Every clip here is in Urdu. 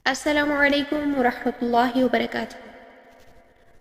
السلام علیکم ورحمۃ اللہ وبرکاتہ۔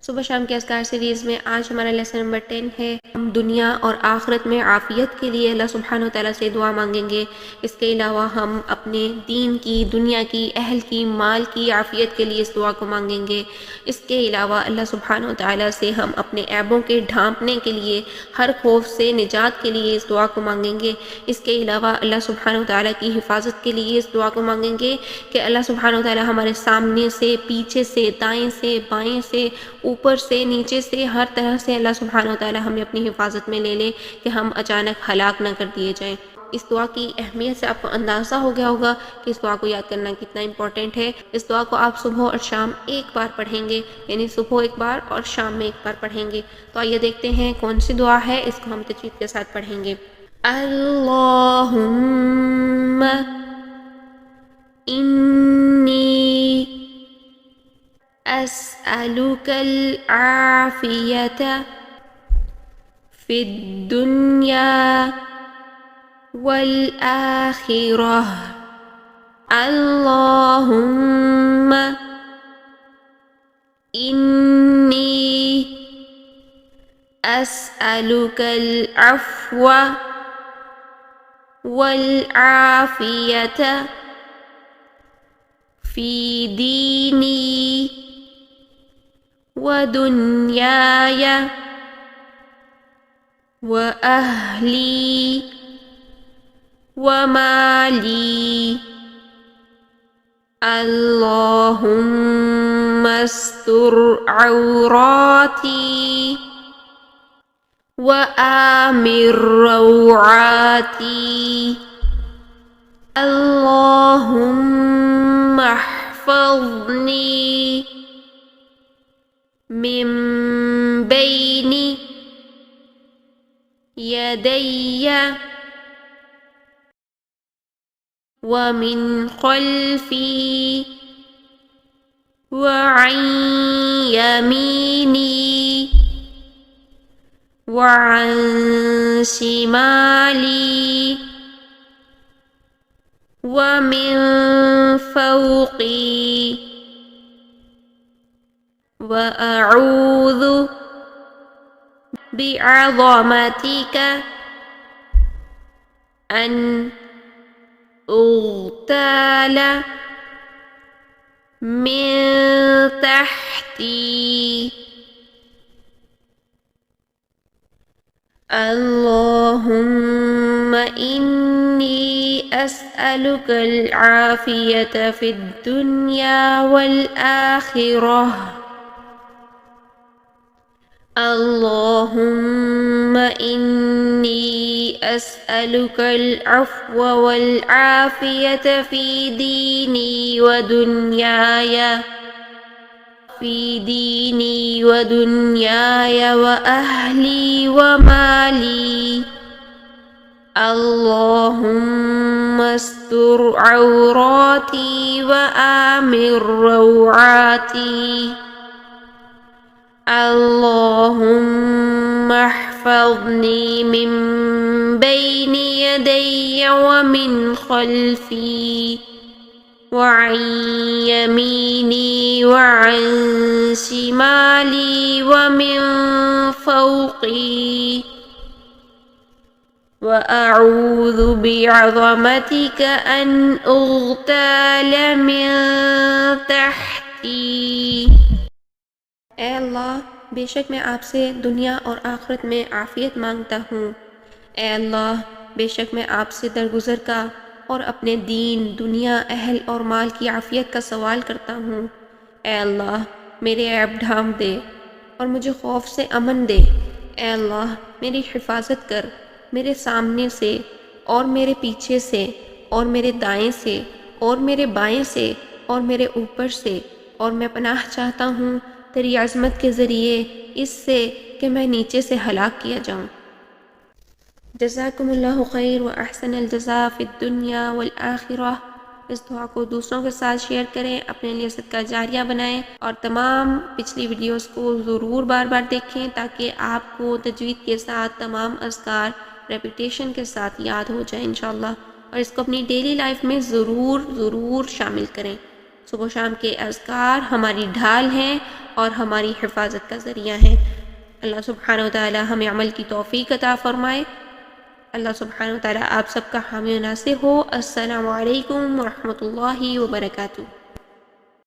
صبح شام کے اذکار سیریز میں آج ہمارا لیسن نمبر 10 ہے۔ ہم دنیا اور آخرت میں عافیت کے لیے اللہ سبحانہ و تعالیٰ سے دعا مانگیں گے۔ اس کے علاوہ ہم اپنے دین کی، دنیا کی، اہل کی، مال کی عافیت کے لیے اس دعا کو مانگیں گے۔ اس کے علاوہ اللہ سبحانہ و تعالیٰ سے ہم اپنے عیبوں کے ڈھانپنے کے لیے، ہر خوف سے نجات کے لیے اس دعا کو مانگیں گے۔ اس کے علاوہ اللہ سبحانہ و تعالیٰ کی حفاظت کے لیے اس دعا کو مانگیں گے کہ اللہ سبحانہ و تعالیٰ ہمارے سامنے سے، پیچھے سے، دائیں سے، بائیں سے، اوپر سے، نیچے سے، ہر طرح سے اللہ سبحانہ و تعالیٰ ہمیں اپنی حفاظت میں لے لے کہ ہم اچانک ہلاک نہ کر دیے جائیں۔ اس دعا کی اہمیت سے آپ کو اندازہ ہو گیا ہوگا کہ اس دعا کو یاد کرنا کتنا امپورٹنٹ ہے۔ اس دعا کو آپ صبح اور شام ایک بار پڑھیں گے، یعنی صبح ایک بار اور شام میں ایک بار پڑھیں گے۔ تو آئیے دیکھتے ہیں کون سی دعا ہے، اس کو ہم تجوید کے ساتھ پڑھیں گے۔ اللہم انی أسألك العافية في الدنيا والآخرة اللهم إني أسألك العفو والعافية في ديني ودنياي وأهلي ومالي اللهم استر عوراتي وآمن روعاتي اللهم احفظني من بين يدي ومن خلفي وعن يميني وعن شمالي ومن فوقي وأعوذ بعظمتك أن أغتال من تحتي اللهم إني أسألك العافية في الدنيا والآخرة اللهم إني أسألك العفو والعافية في ديني ودنياي وأهلي ومالي اللهم استر عوراتي وآمن روعاتي اللهم احفظني من بين يدي ومن خلفي وعن يميني وعن شمالي ومن فوقي وأعوذ بعظمتك أن أغتال من تحتي۔ اے اللہ، بے شک میں آپ سے دنیا اور آخرت میں عافیت مانگتا ہوں۔ اے اللہ، بے شک میں آپ سے درگزر کا اور اپنے دین، دنیا، اہل اور مال کی عافیت کا سوال کرتا ہوں۔ اے اللہ، میرے عیب ڈھانپ دے اور مجھے خوف سے امن دے۔ اے اللہ، میری حفاظت کر، میرے سامنے سے اور میرے پیچھے سے اور میرے دائیں سے اور میرے بائیں سے اور میرے اوپر سے، اور میں پناہ چاہتا ہوں تیری عظمت کے ذریعے اس سے کہ میں نیچے سے ہلاک کیا جاؤں۔ جزاکم اللہ خیر و احسن الجزاء فی الدنیا والآخرہ۔ اس دعا کو دوسروں کے ساتھ شیئر کریں، اپنے لیے صدقہ جاریہ بنائیں، اور تمام پچھلی ویڈیوز کو ضرور بار بار دیکھیں تاکہ آپ کو تجوید کے ساتھ تمام اذکار ریپیٹیشن کے ساتھ یاد ہو جائیں انشاءاللہ، اور اس کو اپنی ڈیلی لائف میں ضرور شامل کریں۔ صبح و شام کے اذکار ہماری ڈھال ہیں اور ہماری حفاظت کا ذریعہ ہیں۔ اللہ سبحانہ و تعالی ہمیں عمل کی توفیق عطا فرمائے۔ اللہ سبحانہ و تعالی آپ سب کا حامی و ناصر ہو۔ السلام علیکم ورحمۃ اللہ وبرکاتہ۔